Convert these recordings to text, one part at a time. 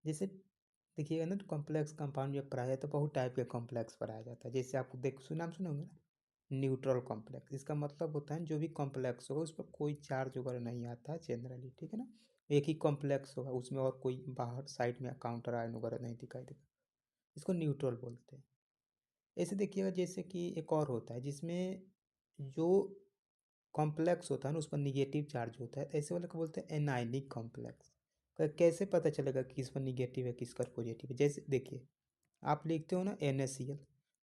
जैसे देखिएगा ना, तो कॉम्प्लेक्स कंपाउंड जब पढ़ाया तो बहुत टाइप के कॉम्प्लेक्स पढ़ाया जाता है। जैसे आप देख नाम सुने होंगे ना, न्यूट्रल कॉम्प्लेक्स। इसका मतलब होता है जो भी कॉम्प्लेक्स होगा उस पर कोई चार्ज वगैरह नहीं आता है जनरली, ठीक है ना। एक ही कॉम्प्लेक्स होगा, उसमें और कोई बाहर साइड में काउंटर आयन वगैरह नहीं दिखाई देगा, इसको न्यूट्रल बोलते हैं। ऐसे देखिएगा जैसे कि एक और होता है जिसमें जो कॉम्प्लेक्स होता है ना उस पर निगेटिव चार्ज होता है, तो ऐसे वाले को बोलते हैं एनायनिक कॉम्प्लेक्स। कैसे पता चलेगा कि किस पर निगेटिव है किस पर पॉजिटिव है? जैसे देखिए, आप लिखते हो ना NaCl,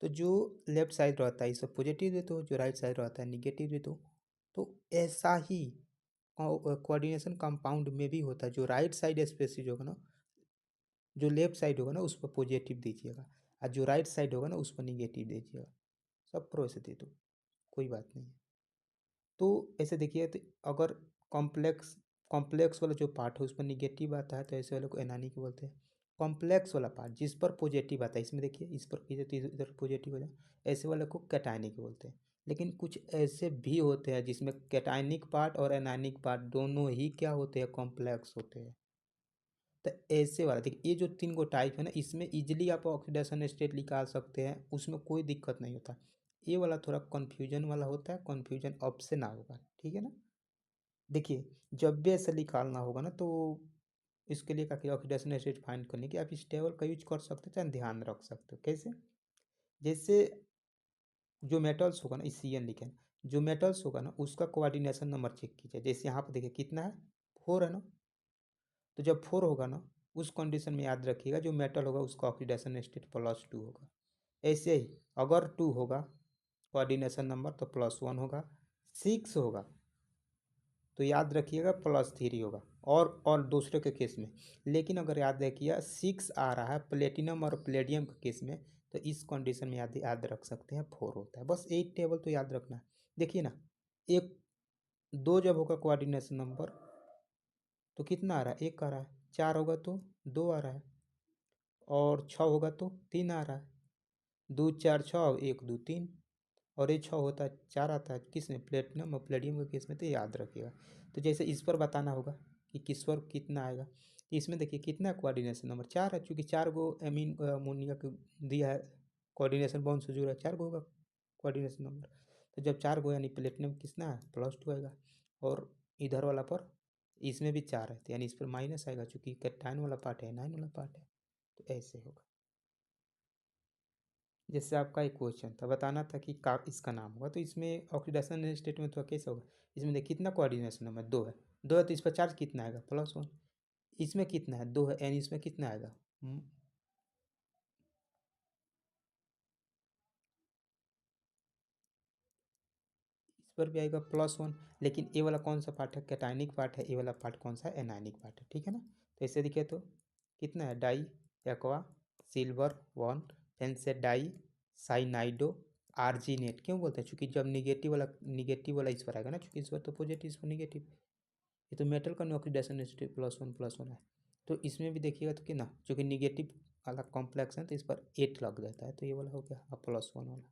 तो जो लेफ्ट साइड रहता है इस पर पॉजिटिव देते हो, जो राइट साइड रहता है निगेटिव देते हो। तो ऐसा ही कोऑर्डिनेशन कंपाउंड में भी होता है, जो राइट साइड स्पेसिस होगा ना, जो लेफ्ट साइड होगा ना उस पर पॉजिटिव दीजिएगा, और जो राइट साइड होगा ना उस पर निगेटिव दीजिएगा। सब प्रो से दे दो, कोई बात नहीं है। तो ऐसे देखिए, तो अगर कॉम्प्लेक्स कॉम्प्लेक्स वाला जो पार्ट है उस पर निगेटिव आता है तो ऐसे वाले को एनानिक बोलते हैं। कॉम्प्लेक्स वाला पार्ट जिस पर पॉजिटिव आता है, इसमें देखिए इस पर कीजिए तो इधर पॉजिटिव हो जाए, ऐसे वाले को कैटायनिक बोलते हैं। लेकिन कुछ ऐसे भी होते हैं जिसमें कैटायनिक पार्ट और एनानिक पार्ट दोनों ही क्या होते हैं, कॉम्प्लेक्स होते हैं। तो ऐसे वाला देखिए, ये जो 3 गो टाइप है ना, इसमें इजीली आप ऑक्सीडेशन स्टेट निकाल सकते हैं, उसमें कोई दिक्कत नहीं होता। ये वाला थोड़ा कन्फ्यूजन वाला होता है, कन्फ्यूजन अब से ना होगा, ठीक है ना। देखिए, जब भी ऐसा निकालना होगा ना, तो इसके लिए क्या किया, ऑक्सीडेशन स्टेट फाइंड करने की आप इस टेबल का यूज कर सकते हो, चाहे ध्यान रख सकते हो। कैसे? जैसे जो मेटल्स होगा ना, इस CN लिखे ना, जो मेटल्स होगा ना उसका कोऑर्डिनेशन नंबर चेक कीजिए। जैसे यहाँ पर देखिए कितना है, 4 है ना। तो जब 4 होगा ना, उस कंडीशन में याद रखिएगा जो मेटल होगा उसका ऑक्सीडेशन स्टेट +2 होगा। ऐसे ही अगर 2 होगा कोऑर्डिनेशन नंबर तो +1 होगा, 6 होगा तो याद रखिएगा +3 होगा, और दूसरे के केस में। लेकिन अगर याद रखिएगा 6 आ रहा है प्लेटिनम और प्लेडियम के केस में, तो इस कंडीशन में याद रख सकते हैं 4 होता है। बस एक टेबल तो याद रखना है। देखिए ना, एक 2 जब होगा कोऑर्डिनेशन नंबर तो कितना आ रहा है, 1 आ रहा है। 4 होगा तो 2 आ रहा है, और 6 होगा तो 3 आ रहा है। 2 4 6, 1 2 3, और ये 6 होता है 4 आता है किस में, प्लेटिनम और प्लेडियम के केस में। तो याद रखिएगा। तो जैसे इस पर बताना होगा कि किस पर कितना आएगा, तो इसमें देखिए कितना कोऑर्डिनेशन नंबर 4 है, चूँकि 4 गो एमीन अमोनिया को दिया है, कोऑर्डिनेशन बॉन्ड से जुड़ा है, 4 गो होगा कोऑर्डिनेशन नंबर। तो जब 4 गो यानी प्लेटिनम कितना है, +2 आएगा। और इधर वाला पर इसमें भी 4 है, तो यानी इस पर माइनस आएगा, चूँकि कैटायन वाला पार्ट है, नाइन वाला पार्ट है। तो ऐसे होगा। जैसे आपका एक क्वेश्चन था, बताना था कि का इसका नाम होगा, तो इसमें ऑक्सीडेशन स्टेट में तो कैसे होगा। इसमें देखिए कितना कोऑर्डिनेशन नंबर 2 है, 2 है तो इस पर चार्ज कितना आएगा, +1। इसमें कितना है, 2 है, यानी इसमें कितना आएगा, इस पर भी आएगा +1। लेकिन ये वाला कौन सा पार्ट है, कैटायनिक पार्ट है, ये वाला पार्ट कौन सा है, एनायनिक पार्ट है, ठीक है ना। तो ऐसे दिखे तो कितना है, डाई एक्वा सिल्वर 1, फिर से डाई साइनाइडो आर्जिनेट। क्यों बोलते हैं, चूंकि जब निगेटिव वाला इस पर आएगा ना, चूंकि इस पर तो पॉजिटिव इस पर निगेटिव, ये तो मेटल का ऑक्सीडेशन स्टेट +1 है। तो इसमें भी देखिएगा तो कितना, चूंकि निगेटिव वाला कॉम्प्लेक्स है तो इस पर 8 लग जाता है, तो ये वाला हो गया +1 वाला।